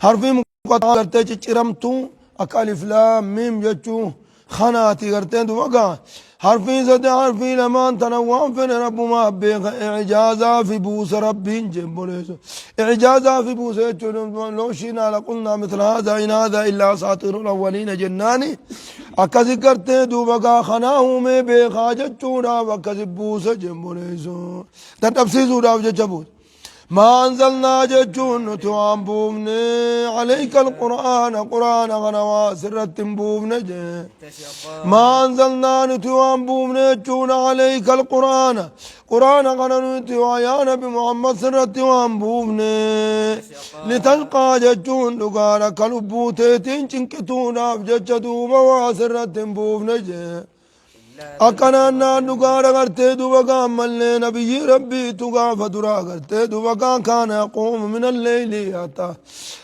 حرفي مقطع قرتي چرمتو اكالف لام ميم جچو خناتي قرتي دوغا حرفي زد حرفي لمان تنوان فين رب ما بيغ اعجازا في بوس ربين جنبوليس اعجازا في بوس لو شينا لقلنا مثل هذا ان هذا الا اساطير الاولين جناني اكذي قرتي دوغا خناه مي بيغا جچو را وكذي بوس جنبوليس تتبسيزو راو جچبوت ما أنزلنا ججون توان بومني عليك القرآن قرآن غنوا سرت بومني ما أنزلنا توان بومني جون عليك القرآن قرآن غنوا يا نبي محمد سرت وان بومني لتلقى ججون دقارا كلبوتين چنكتونا بججدو مواسرت بومني أكنا نقارا کرتے دوبا ملنے نبی ربی تگا فدرا کرتے دوبا كان يقوم من الليل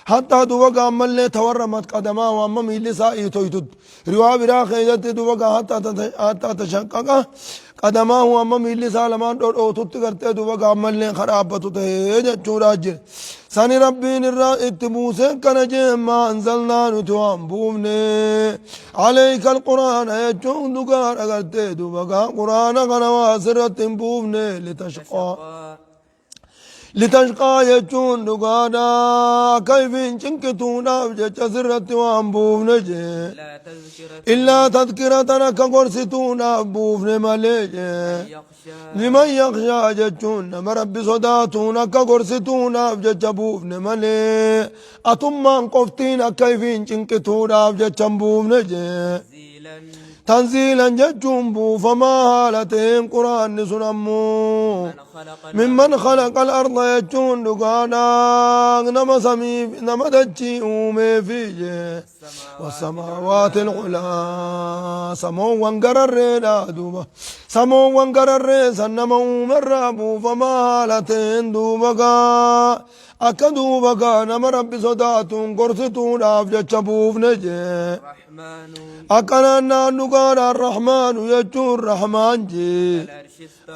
حتى دوبا ملنے تورمت قدما وامم لسائي تويتد روا برا خيزت دوبا حتى تشقق قدما وامم لسالمان او تت کرتے دوبا ملنے خرابت تے جچورا جر ساني ربي نرى اتبوسه كنجي ما أنزلنا نتوان بومني عليك القرآن يجون دقار أغرتي دوبا قرآن غنوا سرت بومني لتشقى يجون دقانا كيف چنكتونا بجچ سرت وان بومني إلا تذكرتنا كقرستونا بومني مليجي لمن يخشى جچون مرب صداتون كقرستون بجچ بوفن ملي أتمان قفتين كيفين چنكتونا بجچ بوفن تنزيلا جچون بو فما حالتهم قرآن سنمو ممن خلق الأرض يجون دقانا نما سميف نما دجي أومي فيجي والسماوات العلا سمو وانقرر دوبا سمو وانقرر سنما مرابو فما حالتين دوبا أكدوبا نما رب صداتون قرستون أفجا شبوف نجي أكنا نقال الرحمن يجون الرحمن جي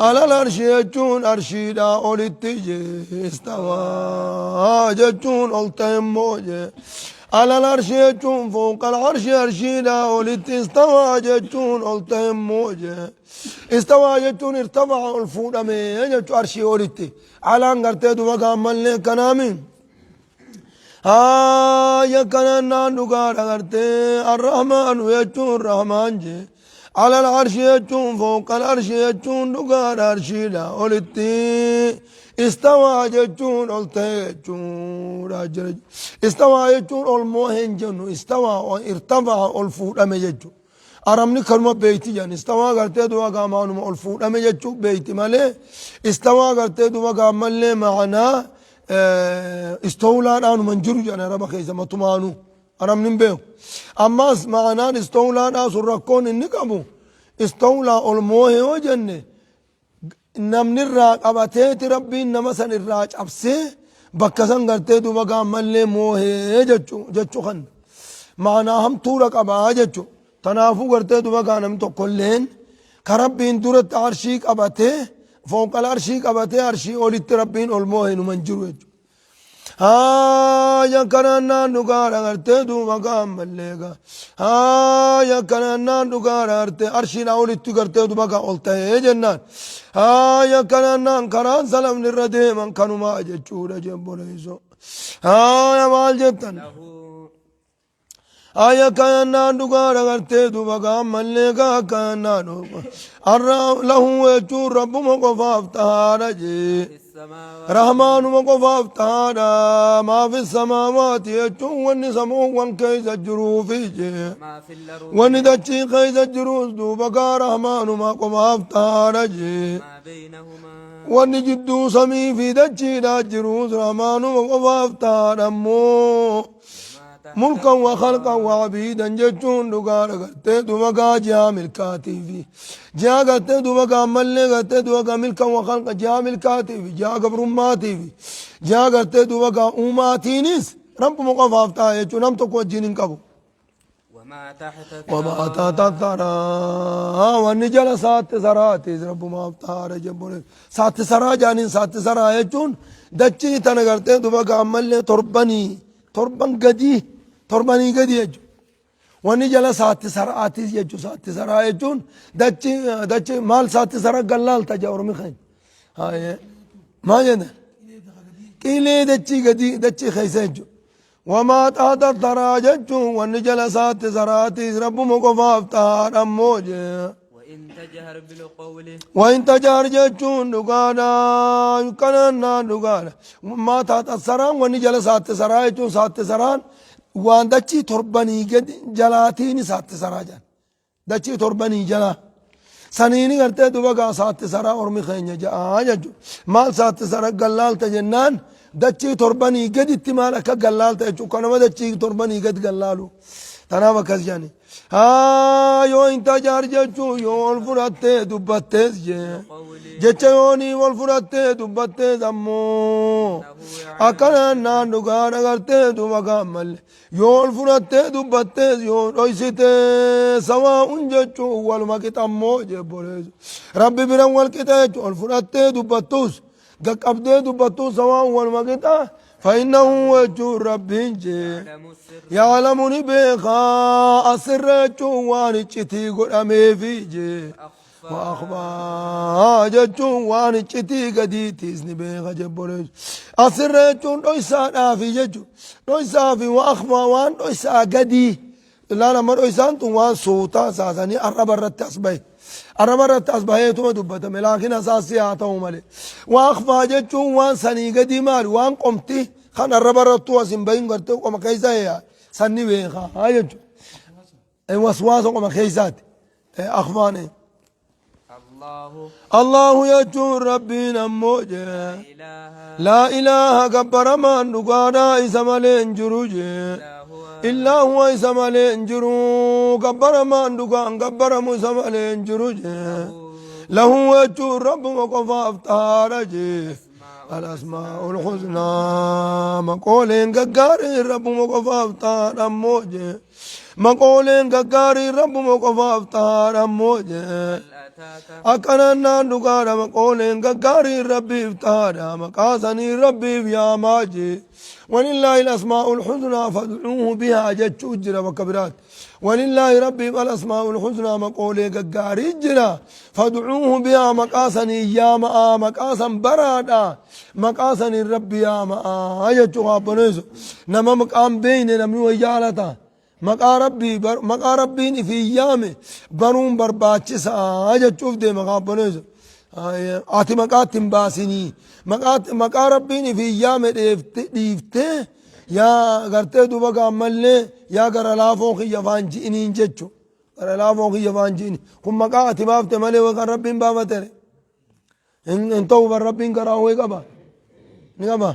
على العرش يجون أرشيدا أولتجي استوى يجون ألتهم موجي على العرش يجون فوق العرش أرشيدا أولت استوى يجون ألتهم موجي استوى يجون ارتفع الفود أمي يجون أرشي أولتي على أنقرتي دوغا ملي كنامين يا كنا نقال أغرتي الرحمن يجون الرحمن جي على العرش يجون فوق العرش يجون نقال أرشيدا أولتي استوى يجون ألتجون استوى يجون الموهن جنو استوى ارتفع الفود أمي يجون أرمني كلمة بيتي يعني استوى قرتي دوغا مانو الفود أمي يجون بيتي مالي استوى قرتي دوغا مالي معنا استولى أنا منجرو جانا ربا خيزة ما تمانو أنا من بيو أما معنا استولى أنا سرقون النقابو استولى الموه وجنة نمن الراج أبتيت ربي نمسن الراج أبسي بكسن قرتي دو بقى ملي موه جتشو خن معنا هم طولك أبا جتشو تنافو قرتي دو بقى نمتو كلين كربين دورت عرشيك أبتي فوق العرشيك أبتي عرشي أوليت ربين الموه نمنجرو يا كنا نقار أرتي دو مقام مليغا يا كنا نقار أرتي أرشينا أوليت قرتي دو مقام أولتي جنان يا كنا كران سلام نردي من كانوا ما جتشورا جنبوليسو يا مال جتن يا كنا نقار أرتي دو مقام مليغا كنا نقار له يجور رب مقفاف تهارجي رحمن مقفاف تهارا ما في السماوات يجون واني سمو وان كيس الجروف واني دچي كيس الجروس دو بقى رحمن مقفاف تهارجي واني جدو سمي في دچي دا جروس رحمن مقفاف تهارمو ملكا وخلقا وعبيدا جتون دقار قرتي دوغا جا ملكاتي في جا قرتي دوغا ملي قرتي دوغا ملكا وخلقا جا ملكاتي في جا قبرماتي في جا قرتي دوغا أماتينيس رب مقفاف تايجو نم تقوى جينين قبو وما تحت الثرى والنجل سات سراتي رب ما افتار جبر سات سرا جانين سات سرا يجون دچي تنغرتي دوبا عمل تربن قدي يجون والنجل سات سراتي يجو سات سرا يجون دچي مال سات سرا قلال تجاور مخين هاي ما جنا كيلي دچي قدي دچي خيسجو وما تحت الثرى ججون والنجل سات سراتي رب مقفاف تار أموج وإن تجهر ججون دقانا يكننا دقانا ما تحت الثرى والنجل سات سرى ججون سات سران وان دچي تربني قد جلاتيني سات سرى جان دچي تربني جلا سنيني کرتے دوبا سات سرى ورمي خينيا ججون مال سات سرى قلال تجنان دچي تربني قد اتمالك قلال تجو كنما دچي تربني قد قلالو تناوى كزجاني يو انت جار جچو يو الفرات دبتز جچيوني والفرات دبتز امو اكنا نانغان غرت دوما كمل يو الفرات دبتز يو رويسيت سوا انجچو والمكت امو جبرز ربي برن والكتاج الفرات دبتوس قبضه دبتو سواء والمقطع فإنه وجه ربي يعلمني بخا أسر جوان چتي قرامي في جي وأخبا جوان چتي قدي تيزني بخا جبرج أسر جون رويسا نافي ججو رويسا في وأخبا وان رويسا قدي لا لما رويسان تو وان صوتا ساساني أربا رت أصبعي أرمرت أصبحيتم دبتم لكن أساسياتهم مالي وأخفى جتشون وان سني قدي مال وان قمتي خان أرمرت واسم بين قرتو وما كيسا هي سني بيخا هاي جتشو وسواس وما كيسات أخفاني الله يجون ربي نموجه لا إله كبر من نقانا إسمالين جروجه إلا هو إسمالين جرو كبر من نقان كبر مسمالين جروجه له يجون رب وقفا افتارجه الأسماء الحسنى مقولين ققاري رب وقفا افتار أموجه مقولين ققاري رب وقفا افتار أموجه أكننا نقارا مقولين ققاري ربي افتارا مقاسني ربي يا ماجي ولله الأسماء الحسنى فادعوه بها جتش أجر وكبرات ولله ربي الأسماء الحسنى مقولي ققاري جرا فادعوه بها مقاسني يا ما مقاسا برادا مقاسني ربي يا ما جتش غابنيزو نما مقام بين نمي ويالتا مقا ربين في ايامه برون برباچسا جچوف دے مقابنز آتی مقا تنباسنی مقا ربين في ايامه دیفتے یا گرتے دو بگا ملنے یا گر الافوں کی یفان جئنین جچو گر الافوں کی یفان جئنین کم مقا اتمافتے ملے وگر ربین بابا تیرے انتو بر ربین کرا ہوئے گا نگا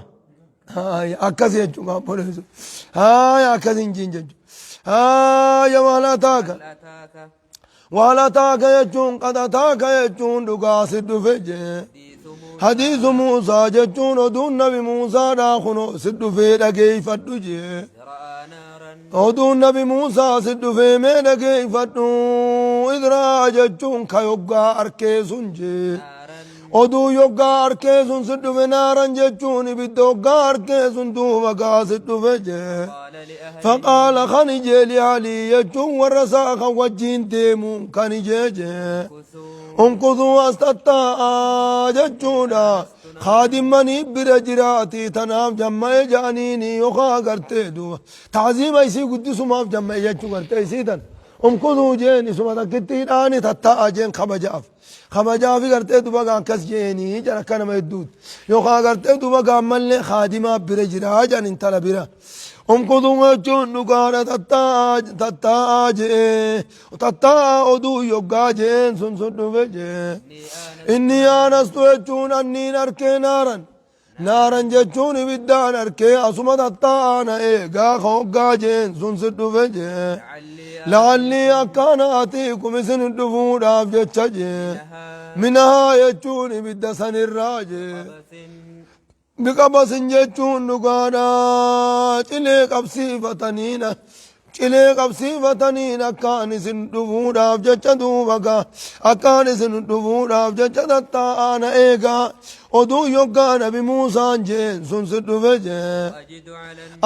اکسی جچو مقابنز اکسی انجین جچو يا ولا تاك يجون قد تاك يجون دقاس الدفج حديث موسى يجون ودون نبي موسى داخنو سد في كيف الدجي ودون نبي موسى سد في من كيف الدو إذرا يجون كيوغا أركيسونجي ودو يوغا أركيسون سد في نارا يجون بدوغا أركيسون دو وقا سد فج فقال خنجي لعلي يجون ورساخ وجين تيمون خنجي انقذوا استطاع ججونا خادمني برجراتي تنام جمع جانيني يخا کرتے دو تعظیم ایسی قدس ماف جمع جچو کرتے اسی دن انقذوا جيني سمتا كتيراني تتا جين خبجافي کرتے دو بگا کس جيني جرا کنم ادود يخا کرتے دو بگا ملنے خادمہ برجرا جان انتلا برا انقذوا جون نقارة تتاج ودو يوغاجين سنسن فجين إني آنست جون أني نركي نارا جون بدان أركي أسمى تتانا إيقا خوغاجين سنسن فجين لعلي أكان آتيكم سن الدفور أفجتشجين منها يجون بدسن الراجين بقبس جتون نقانا تلي قبسي فتنينا cilee qabsiifataniin akkaan isin dhufuudhaaf jecha duubaga akkaan isin dhufuudhaaf jecha tattaa'ana eegaa oduu yoggaa nabi Muusaan jeen sun si dhufe jee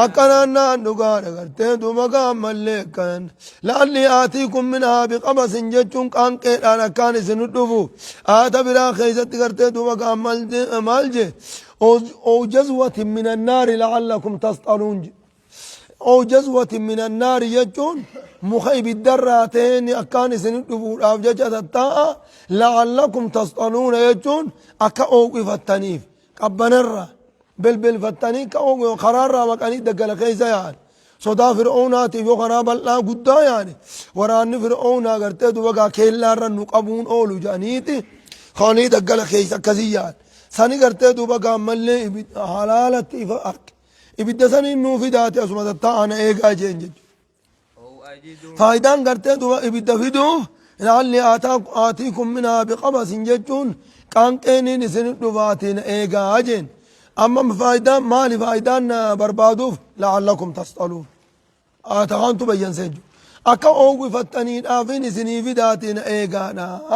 akkanaan naan dhugaadha gartee duubaga ammallee kan laalli aatiikum minhaa biqabasin jechuun qaanqeedhaan akkaan isin dhufu aata biraa keessatti gartee duubaga maal jee أو جزوة من النار لعلكم تصطلون أو جزوة من النار يجون مخيب الدراتين أكان سندفور أفججة التاء لعلكم تصطلون يجون أكا أوقف التنيف قبنرة بل فتنيف كأوقف قرار مكاني دقل خيزة يعني صدا فرعوناتي يو خراب الله قدا يعني وراني فرعونا قرتي دوغا كيلا رنو قبون أولو جانيتي خاني دقل خيزة كزيان ساني قرتي دوبا قامل حلالة إبدا ساني نوفي داتي أسمى تتاعنا إيقا جنجج فايدان قرتي دوبا إبدا فيدوف لعلي آتيكم منها بقبس ججون كان كيني نسن دوفاتين إيقا جن أما فايدان مالي فايدان بربادوف لعلكم تصطلون آتغانتو بيان سنجو أكا أوقي فتنين آفين سني في داتين إيقا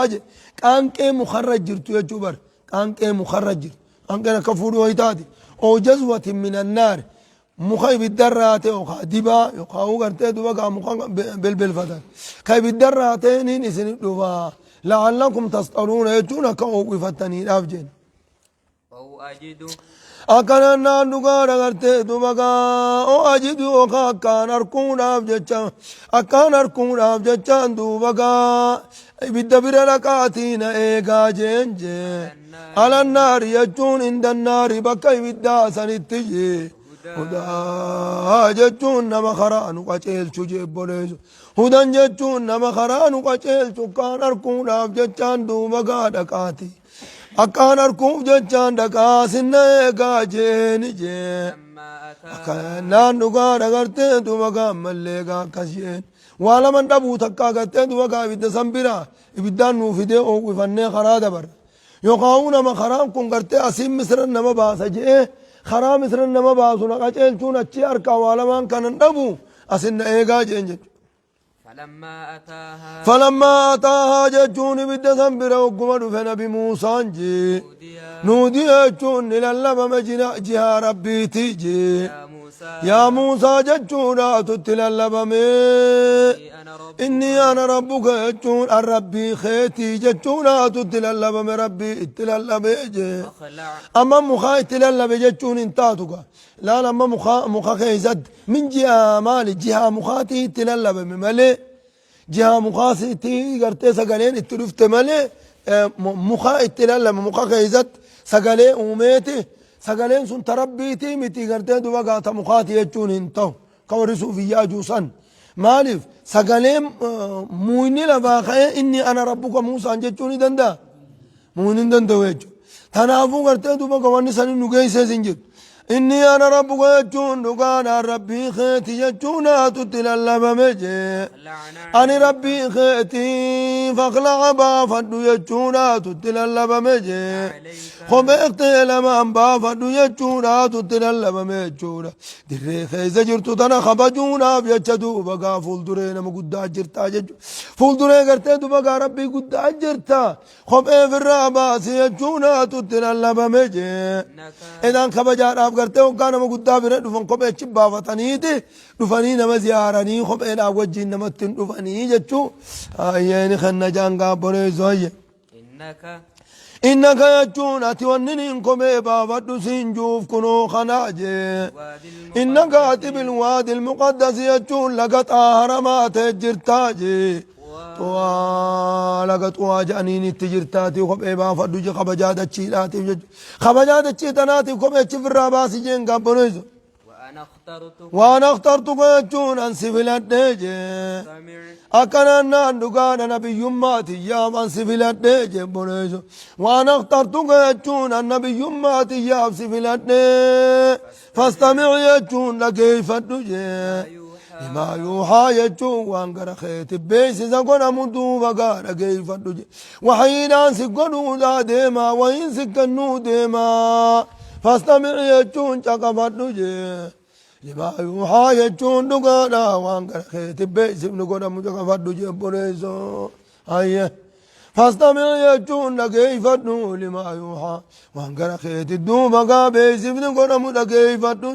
أجن كان كي مخرج جرتو يجوبر كان كي مخرج كان كي كفور ويتاتي أو جزوة من النار مخيب الدرات أو خادبا يقاو قرتي دوبا مخان بالفتن كيب الدراتين نسن دوبا لعلكم تصطلون يجون كأوقي فتنين أفجن أو أجد أكان نانوغا رغرتي دوبا أو أجد وكا كان أركون أفجن أكان أركون أفجن دوبا إبدا بركاتين إيقا جنجي على النار يجون عند النار بكا إبدا سنتجي هدى جتون نما خران وقتيل شجيب بوليزو هدى جتون نما خران وقتيل شكان أركون أفجان دوما قادكاتي أكان أركون جتان دكاسن إيقا جنجي أكان نانوغا رغرتي دوما قامل ليقا كسيين والا من دبو تكا قتي دوغا إبدا سنبرا إبدا نوفيدي أو فني خرا دبر يقاونا ما خرام كون قرتي أسيم مصر نما باسا جئ خرام مصر نما باسو نقاچل چون اچي أركا والا من كان دبو أسن إيغا جنج فلما أتاها ججون إبدا سنبرا وقما دفن بموسى جي نودي جون للالب مجنا جها ربي تيجي يا موسى ججونا تتلالب إني أنا ربك ججون الربي خيتي ججونا تتلالب ربي اتلالب أما مخا اتلالب ججون انتاتك لا لما مخا خيزد من جهة مالي جهة مخاتي اتلالب ملي جهة مخاتي قرتي سقالين اتلفت ملي مخا اتلالب مخا خيزد سقالي أميتي سقالين سن تربيتي متي قرتي دوبا قاتا مخاتي يجون انتو كورسو في ياجوسان مالف سقالين مويني لباقية إني أنا ربك موسى جتوني دندا موينين دندا ويجو تنافو قرتي دوبا قواني سنين نقايسة سنجد إني أنا ربك يجون دقانا ربي خيتي يجونا تتلالب مجي أنا ربي خيتي فاخلع بافدو يجونا تتلالب مجي خبئت لما بافدو يجونا تتلالب مجونا دري خيزة جرتو تنا خبجونا بيجدو بقا فولدرين مقدا جرتا ججو فولدرين قرتي دو بقا ربي قدا جرتا خبئ في الراباس يجونا تتلالب مجي إذن خبجارا قرتي وكان مقدا بره دفن خبئ چبا فتنيتي دفني نما زياراني خبئ ناوجين نمتن دفني ججو آيين خنا جانقا بريزوية إنك يجون أتونين كمي بافدو سنجوف كنو خناجي إنك أتي بالوادي المقدس يجون لقد أهرمات جرتاجي لقد واجانين التجرتاتي وخبئ بافدو جي خبجادة چيلاتي خبجادة چيتناتي وخبئ چفر راباسي جين قابنوزو وانا اخترتك يجون انسي فلديجي اكنا ناندقانا نبي يماتي يا انسي فلديجي بنيزو وانا اخترتك يجون النبي يماتي يا انسي فلديجي فاستمع يجون لكيف الدجي لما يوحى يجون وانقر خيت بيس زقون مدو وقار كيف الدجي وحينا سقنو لا ديما وين سقنو ديما فاستمع يجون شقف الدجي لما يوحى يجون دقانا وانقر خيت بيسم نقول مجاك فردو جبريزو أيه فاستمع يجون لكيف الدو لما يوحى وانقر خيت الدوبا بيسم نقول مجاك فردو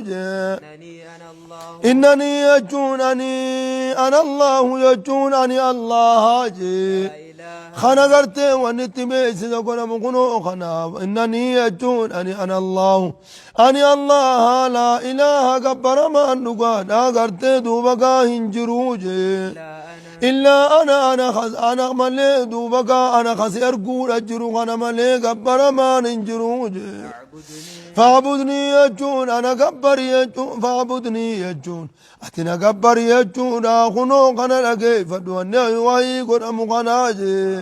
إنني يجون أنا الله يجون الله جي خنا قرتي ونتبه سيدكنا مكنو خنا إنني يجون أنا الله الله لا إله كبر ما نقاد قرتي دوبكا هنجروجي إلا أنا ملي دوبكا أنا خسير قول أجرو أنا ملي كبر ما ننجروجي فاعبدني يجون أنا كبر يجون فاعبدني يجون أتنا كبر يجون أخنو قنا لكي فدواني وهي قد مقناجي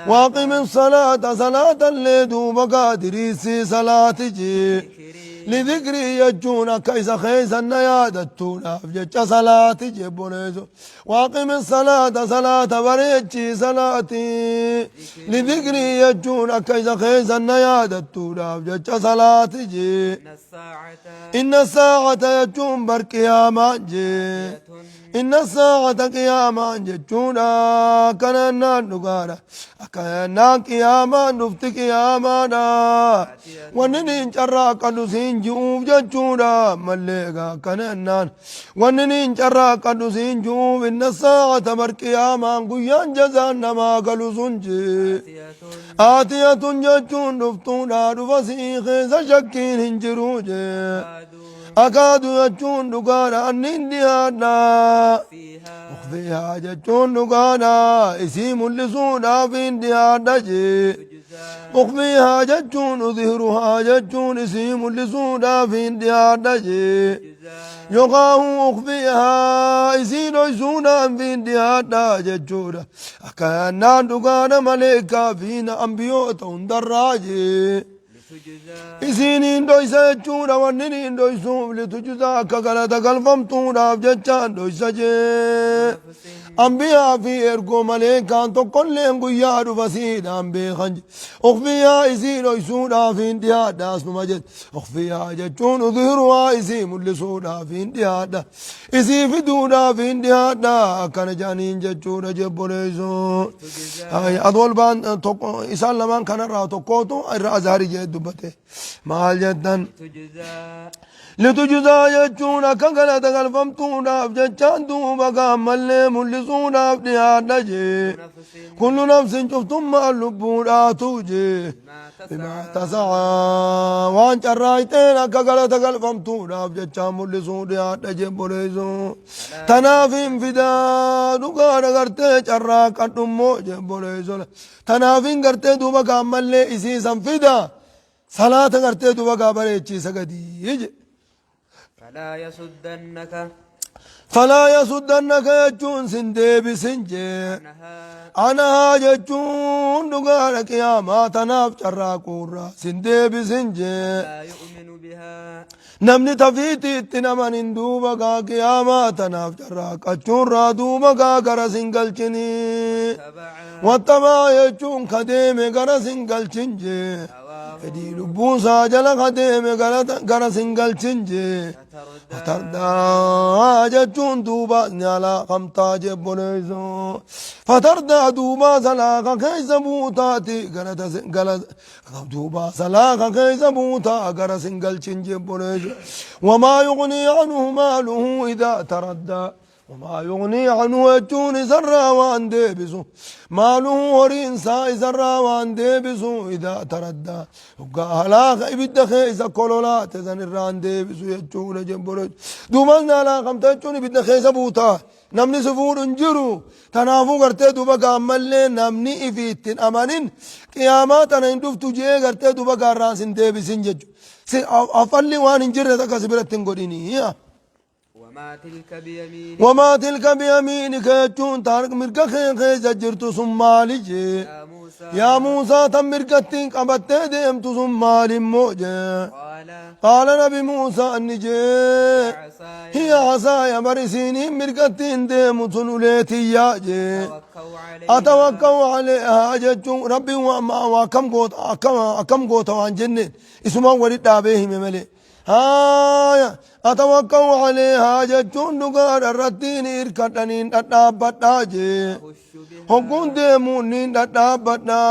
واقم الصلاة صلاة اللي دوبكا دريسي صلاة جي لذكري يجون كيس خيس النيادتون أفجج صلاة جي بوليزو واقم الصلاة صلاة بريتشي صلاتي لذكري يجون كيس خيس النيادتون أفجج صلاة جي إن الساعة يجون برقياما جي إن الساعة قياما جتشونا كنا نقارا كنا قياما نفت قياما وننين جرا قدسين جوف جتشونا مليقا كنا وننين جرا قدسين جوف إن الساعة برقياما قيان جزان ما قلو سنجي آتية جتشون نفتونا رفسي خيس شكين هنجروجي أكاد يجون دقانا أنين ديانا أخفيها جتون دقانا اسم اللسونا فين ديانا جي أخفيها جتون ظهرها جتون اسم اللسونا فين ديانا جي يقاه أخفيها اسم اللسونا فين ديانا جتشورا أكانا دقانا ملكا فين أنبيوتا دراجي إسينين دويسا يجونا وننين دويسوم لتجزا كغلطة قلفمتونا بججان دويسا جي أنبياء في إرقو مليكان تقل لهم قياد فسيدا بخنج أخفيها إسين دويسونا في انتهاء داس نمجد أخفيها ججون ظهرها إسيم اللسونا في انتهاء دا إسي فدونا في انتهاء دا كان جانين ججونا جبوليسو أدول بان إسان لمان كان رأى تقوتو الرأزهاري جيد بته مال جدًا لتجزا يجون كغلط قلفمتونا بججان دوبا كامل ملسونا بديانا جي كل نفس شفتم ما اللبونا توجي بما تسعى وان جرايتين كغلط قلفمتونا بججان ملسونا جي بوليزو تنافين فدا دوغانا غرتي جرا قدمو جي بوليزو تنافين غرتي دوبا كامل إسي سنفدا صلاة غرتي دوبا كابريتشي سغدي يجي فلا يصدنك يجون سندب سنجي أنا يجون دقارك يا ما تناف جراكورا سندب سنجي لا يؤمن بها نمني تفيتي تنمن دوبا كاك يا ما تناف جراك أجون دوبا كاكر سنجل چني واتبا يجون خديم كر سنجل چنجي فدي لبوسا جلا خديم كر سنجل چنجي فتردا جتون دوبا نالا خمتا جبونيزو فتردا دوبا سلاقا كيس بوتاتي غلط دوبا سلاقا كيس بوتا غر سنجل جبونيزو وما يغني عنه ماله إذا تردى وما يغني عنه يجون سرا وان ديبسو ماله ورين ساي سرا وان ديبسو إذا تردى وقال لا إبدا خيس كولولات زن الران ديبسو يجون جنبورج دوما لا قمت يجون إبدا خيس بوتا نمني سفور انجرو تنافو قرتي دوبا قامل نمني إفيتين أمانين قيامات أنا اندوف تجيه قرتي دوبا قاران سن ديبسين ججو أفلي وان انجر تكسبرتين قديني وما تلك بيمينك يجون تارك مركا خيخي زجرت سمالي يا موسى تم مركتين قبت ديمت سمالي موجه قال نبي موسى النجي هي عصايا مرسيني مركتين ديمت سنوليتي ياجي أتوقع عليها ججون ربي وكم قوت وان جنين اسمه ولد دابيه مملي هايا أتوقع عليها جتون دقار الرتين إركتنين تتابتاجي هكون ديمونين تتابتنا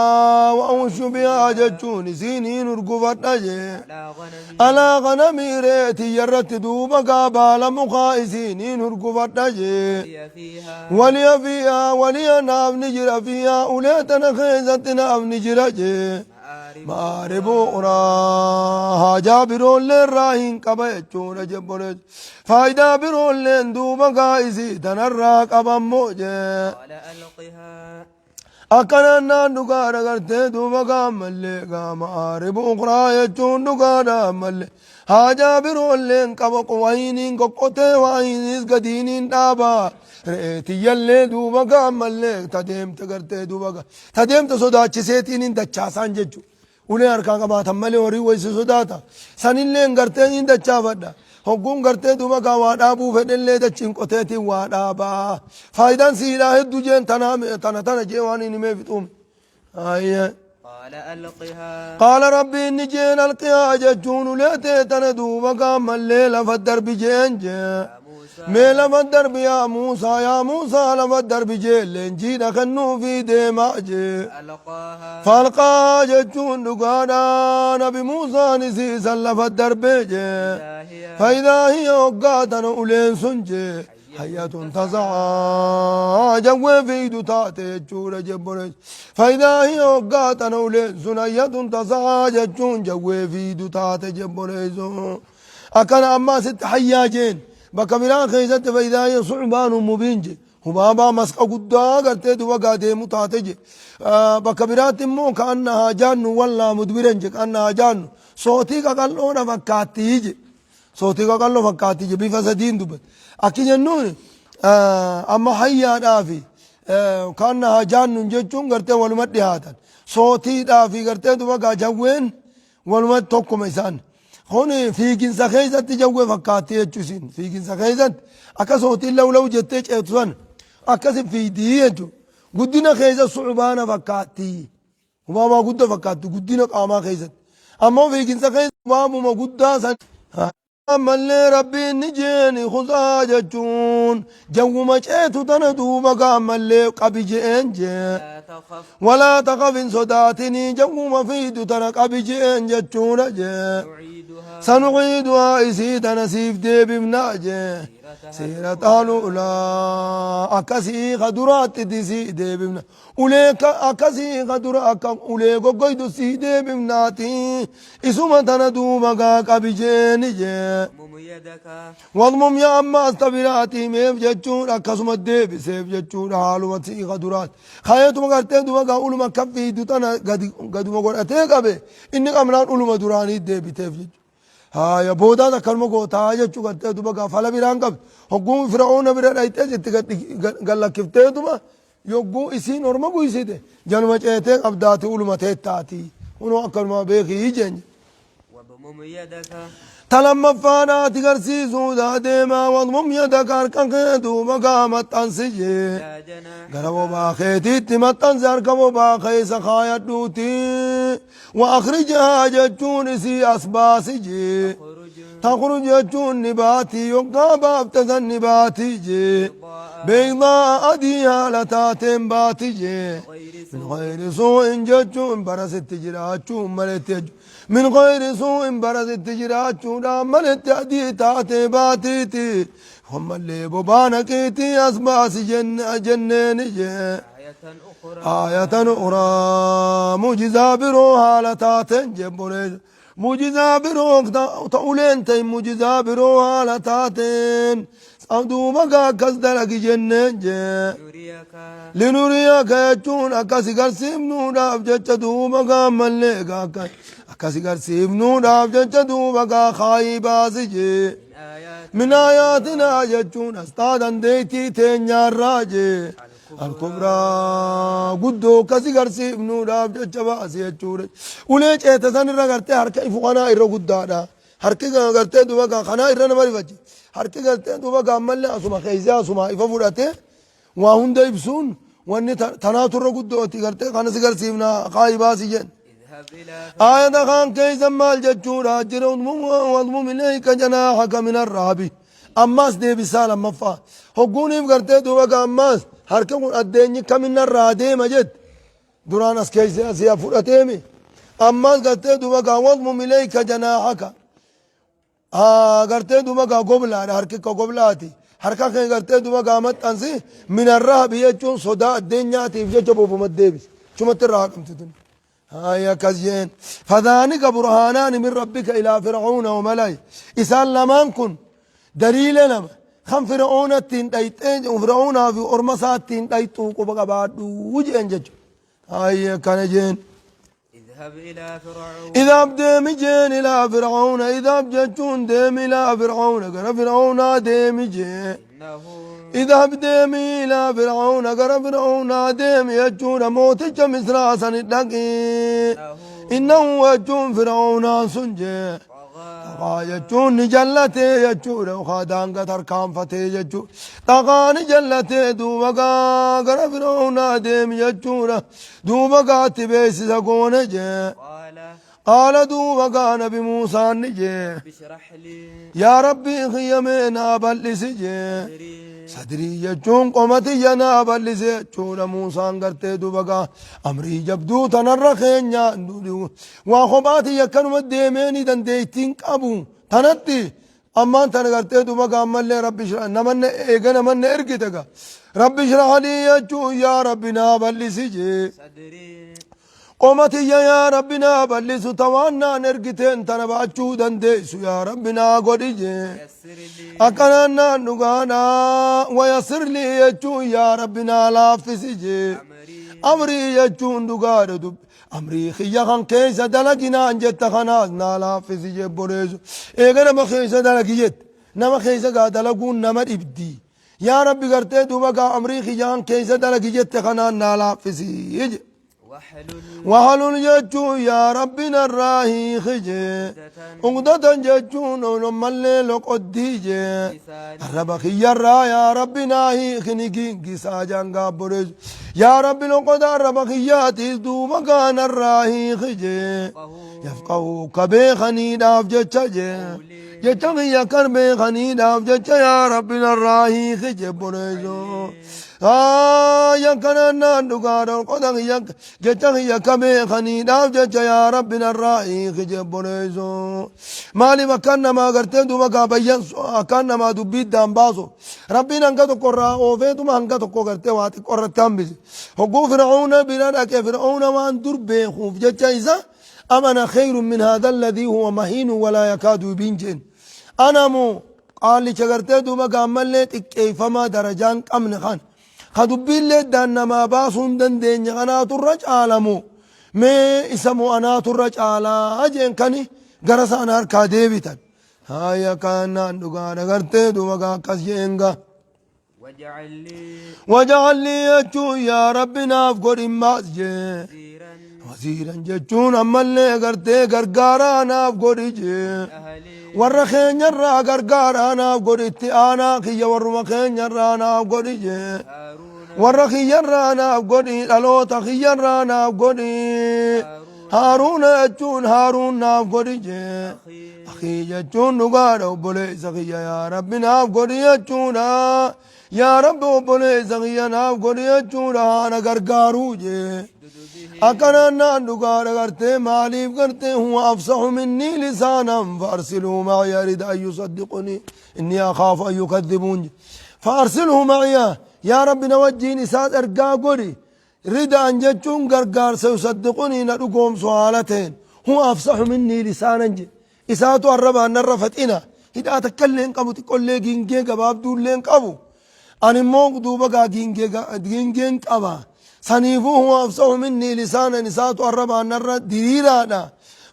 وأوش بها جتون سينين رقفتاجي على غنمي ريتي يرت دوبا قابال مخائسينين رقفتاجي ولي فيها ولي ناف نجر فيها أوليتنا خيزتنا أف نجرجي ماربو أرا جابرون للراهين كبيتشون جبرت فايدا برون لندوبا قائسي تنراك أبا موجه قال ألقها أكنا نانوكا رغرتي دوبا قامل ماربو أخرى يجون نوكا رامل جابرون لن كبا قوائنين كوكوتي وائنيس قدينين دابا رئيتي يلي دوبا قامل تديم تغرتي دوبا تديم تصدا چسيتين دچاسان ججو उन्हें अर्का का बात हमले हो रही वैसे सुधा था सनिल ले करते हैं इंदा चावड़ा हुकुम करते तुम का वाड़ा बू फेडल ले दचिन को थे वाड़ा बा फायदा सीरा है तुझे तना जेवानी में तुम आये قال ألقها قال ربي نجين القيا جون لته تندو وقا ملي لفدر بجين ميلا مدر بيا موسى لفدر بجين لنجي دخنو في دماجي ألقاها فالقا جون دقانا نبي موسى نسيسا لفدر بجي فإذا هي وقاتنا أولين سنجي حياة تسعى جوه في دتاتي جورة جبرج فإذا هي وقاتنا أولين سنية تسعى جون جوه في دتاتي جبرج أكن أما ست حياجين بكبران خيزت فإذا هي صعبان مبين هبابا مسك قدا قرتي دو وقاده متاتج بكبرات مو كأنها جان ولا مدبرن كأنها جان صوتي قالوا فكاتيج صوتي قالوا فكاتيج بفسدين دبت أكيد جنون أما حيا دافي كأنها جان جتون قرتي ولمت دهاتن صوتي دافي قرتي دو وقا جوين ولمت توكم إنسان هون في جنس خيزت جوه فكاتي جسين في جنس خيزت أكاسوتي لو جتش أتوان أكاس في ديجو قدنا خيزت صعبانة فكاتي وما ما قد فكاتي قدنا قاما خيزت أما في جنس خيزت ما قد سن ملي ربي نجيني خزاجة جون جو مجيتو تندو بقى ملي قبجين لا تخف ولا تخف إن صداتني جو مفيد تنك قبجين جتون نعيدها سنعيدها إسيد نسيف دي بمناجة سيرة الأولى أكسي خدرات دي دي بمنا أوليك أكسي خدرات أوليك قيد سي دي بمناتي إسوما تندو بقى قبجين مم يدك واضمم يا أما استبراتي ميف جتشون أكسم الديب سيف جتشون حالو وطي خدرات خايتو مقرتين دو بقى أولما كفي دوتانا قد مقرأتين قبه إنك أمران أولما دراني الديب تيف جتشون يا بودا دا كلمة قوتا جتشو قرتين دو بقى فلا بيران قب حقوم فرعون بيران ايتين جتي قال لك كفتين دو ما يوقو إسين ورما قو إسيده جنوما جيتين أبداتي أولما تيتاتي ونو أكل ما بيخي يجن وضمم يدك تلما فانا تغرسي سودا ديما واضمم يدك أركان خيدو مقامت أنسجي لا جناح قربوا باخيتي تمتن زركبوا باخي سخايا دوتي وأخرجها جتون سي أسباسجي تخرج جتون نباتي يقا بابتزن نباتي جي بيضاء أديها لتاتين باتي جي من غير سوء جتون برست تجراتون ملت من غير سوء برست تجراتون ملت أدي تاتي باتي هم اللي ببانكيتي أسباس جنين جي آية أخرى معجزة بروها لتاتين جبولي معجزة بروك تقولين تي معجزة بروها لتاتين أبدو مقا كسدلك جنين جي نريك لنريك يجون أكاسي قرسيم نودا بجج دوبقا ملقا أكاسي قرسيم نودا بجج دوبقا خايبا سجي من آياتنا يجون أستاذا ديتي تنيا الراجي الكبرى قدو كاسي قرسيم نودا بجج باسي يجون وليش اعتسان الرغرتي حركة فقنا إرو قدادا حركة غرتي دوبقا خنا إرو نماري فجي حركة غرتي دوبقا ملي أسوما خيزي أسوما إفا فراتي وهند يبسون واني تناتر قدو تي غرتي خنا سي قرسيمنا خايبا سجن اذهب إلى آية خان كيس مال جتشورا جرى واضمم إليك جناحك من الرهب أماس دي بسالة مفا هقوني بقرتي دوبك أماس هركبون الديني كمن الرهدي مجد دران اس كيس أسيا فرأتيمي أماس قرتي دوبك واضمم إليك جناحك قرتي دوبك قبلة هركك قبلاتي هركا كي قرتي دوبك آمت أنسي من الرهب يجون صداء الدنيا تيفجي جبوب مدبس شو متراكم تدن هاي كزين فذلك برهانان من ربك إلى فرعون وملئه إسان لمن كن دليل لما خم فرعون التين دايتين وفرعون في أرمسات تين دايتوك وبقبات وجين جج هاي كان جين اذهب إلى فرعون إذا بدم جين إلى فرعون إذا بجتون دم إلى فرعون قال فرعون دم جين إنه إذا بدمي إلى فرعون قال فرعون دم يجون موت مصر سندقين إنه وجون فرعون سنجي طغى يجون نجلتي يجون وخادان قطر كانفتي يجون طغى نجلتي دوبقا قال فرعون دم يجون دوبقا تبيس سقون جي قال دوبقا نبي موسى نجي اشرح لي يا ربي خيمنا بلس جي صدري يجون قومتي ينا بلس جون موسى قرتي دوبقا أمري جبدو تنرخين يا وخباتي يكن مديميني دنديتين أبو تنتي أما أنت قرتي دوبقا أما اللي ربي شرح نمن إيغا نمن إرقتك ربي شرح لي يجون يا ربنا بلس جي صدري قومتي يا ربنا بلس توانا نرقتين تنبعشو دنديسو يا ربنا قدي يسر لي أكننا نغانا ويسر لي يجو يا ربنا لافس جي أمري يجو نغار دب أمري خيا خان كيسا دلقنا انجت خناز نالافس جي بوريزو إيغا نما خيسا دلقيت نما خيسا قادلقون نما إبدي يا ربي قرتي دوبا أمري خيا خان كيسا دلقيت خناز نالافس جي واحلل وهل يجو يا ربنا الراهي خجي عقدة ججون ولما الليل قديجي الربخ يرى يا ربنا هي خنيجي ساجان قابرز يا رب لقد الربخيات دوما كان الراهي خجي يفقه كبي خنيد أفجتشي جتشي كربي خنيد أفجتشي يا ربنا الراهي خجي برزو يا كننا دغار قدن يا كمي خني داف يا ربنا الراعي خجبونيزو مالي مكان ما غرتن دوما كبيان كان ما دبي دامباسو ربنا انغتو قرا او فيتو ما انغتو قرتي وات قرتام بي هو فرعون بنا فرعون وان دربه خوف جايزا امنا خير من هذا الذي هو مهين ولا يكاد يبين انا مو قال لي شغرتي دوما كملت كيفما درجان امن خان خدبي اللي دانا ما باسون دندين أنا ترج عالمو ما اسمو أنا ترج على أجن كني جرس أنا كاديبيتن هاي كان ندوغا نغرتي دوغا كسينغا وجعل لي يجو يا ربنا أفقر ماسجي وزيرا جتون أما اللي غرتي غرغارا أنا أفقر جي ورخين يرى غرغارا أنا أفقر اتئانا خي ورمخين يرى أنا أفقر جي ورخي يرانا أفقدي ألوتا خي يرانا أفقدي هارون أجون هارون أفقدي أخي جتون نقار أبولي سخي يا ربنا أفقدي أجونا يا رب أبولي سخي أفقدي أجونا أنا غرغارو جي أكنا نقار غرتي ماليف غرتي هو أفصح مني لسانا فأرسله معي يريد أن يصدقني إني أخاف أن يكذبون فأرسله معي يا رب نوجين إسات أرقا قولي ردا أن جتشون غرغار سيصدقوني ندقوم سؤالتين هو أفصح مني لسانا جي إساتو الربا نرفت إنا إذا أتكلم قبو تقول لي جينجي قباب دول لين قبو أنا موق دوبا جينجي قبا سنيفو هو أفصح مني لسانا إساتو الربا نرفت ديرانا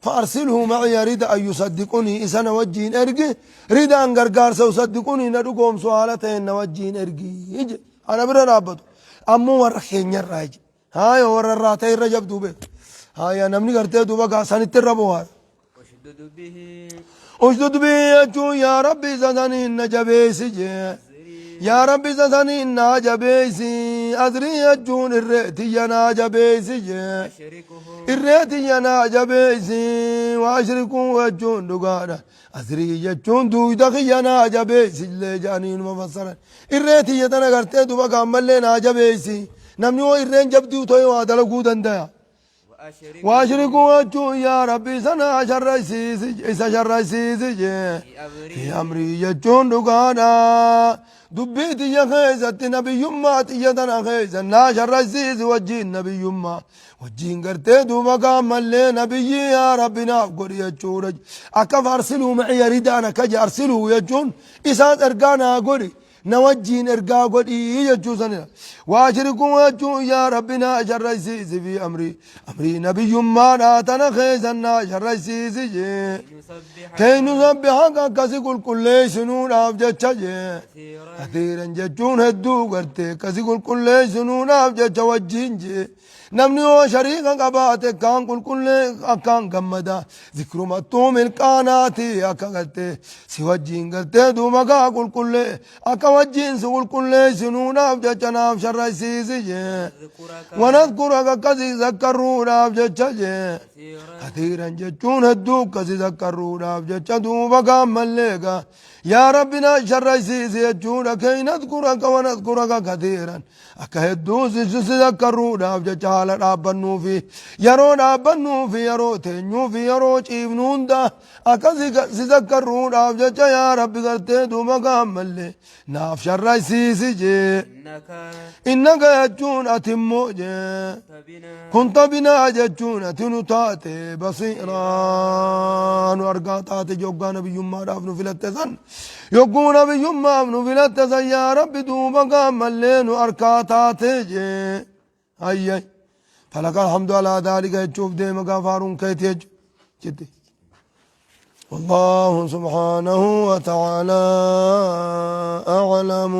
فأرسله معي ردا أن يصدقوني إسا نوجين أرقي ردا أن غرغار سيصدقوني ندقوم سؤالتين نوجين أرقي يجي أنا برا رابط أمو ورخين يراج هاي ورا الراتي رجب دوبه هاي أنا مني قرتي دوبه قاسان التربوار أشدد به أجو يا ربي زدني النجبي سجى يا ربي زدني ناجبيسي أدري يجون الرئتي ناجبيسي أشركه الرئتي ناجبيسي وأشركوا وجون دقانا أدري يجون دويدخي ناجبيسي اللي جانين مفسرا الرئتي يتنقرتي دوبا كامل لي ناجبيسي نمني الرين جبدو توي وادلو قودن دايا وأشركه واشركوا وجو يا ربي سنا شرسيس إسا شرسيس في أمري يجون دقانا دبيت يا خيزة نبي يما تيدنا خيزة نا شرسيس وجين نبي يما وجين قرتي دوما كامل لي نبي يا ربي نافقر يجورج أكف أرسلوا معي ردانا كجي أرسلوا يجون إسات أرقانا قري نوجين ارقا قد يجو سنة واشركوا وجو يا ربنا شرسيس في أمري نبي ما ناتنا خيزنا شرسيس كي نسبحك كسي كل سنون أفجد كثيرا جتون هدو قرتي كسي كل سنون أفجد وجين نمني وشريكا قباتي كان كل أكان قمدا ذكر مطوم الكاناتي أكا قلتي سوجين قلتي دومكا كل أكا وجين سقول كل سنون أفجد ناف شرسيسي ونذكرك كسي ذكرون أفجد كثيرا جتون هدو كسي ذكرون أفجد دومكا مليكا يا ربنا شرسيسي يجون كي نذكرك ونذكرك كثيرا أكا هدو سيذكرون أفجد على رابنو في يرو تنيو في يرو تشيفنون دا أكازي سيذكرون أفجد يا ربي قرتي دوما كامل لي ناف شرسيسي جي إنك يجون أتمو جي كنت بنا يجون أتنو تاتي بصيرا نورقا تاتي جوغا نبي يما رافنو في الاتسان يوغو نبي يما رافنو في الاتسان يا ربي دوما كامل لي نورقا تاتي جي أي فلك الحمد على ذلك يجوب ديما غفارون كيت جدي والله سبحانه وتعالى أعلم.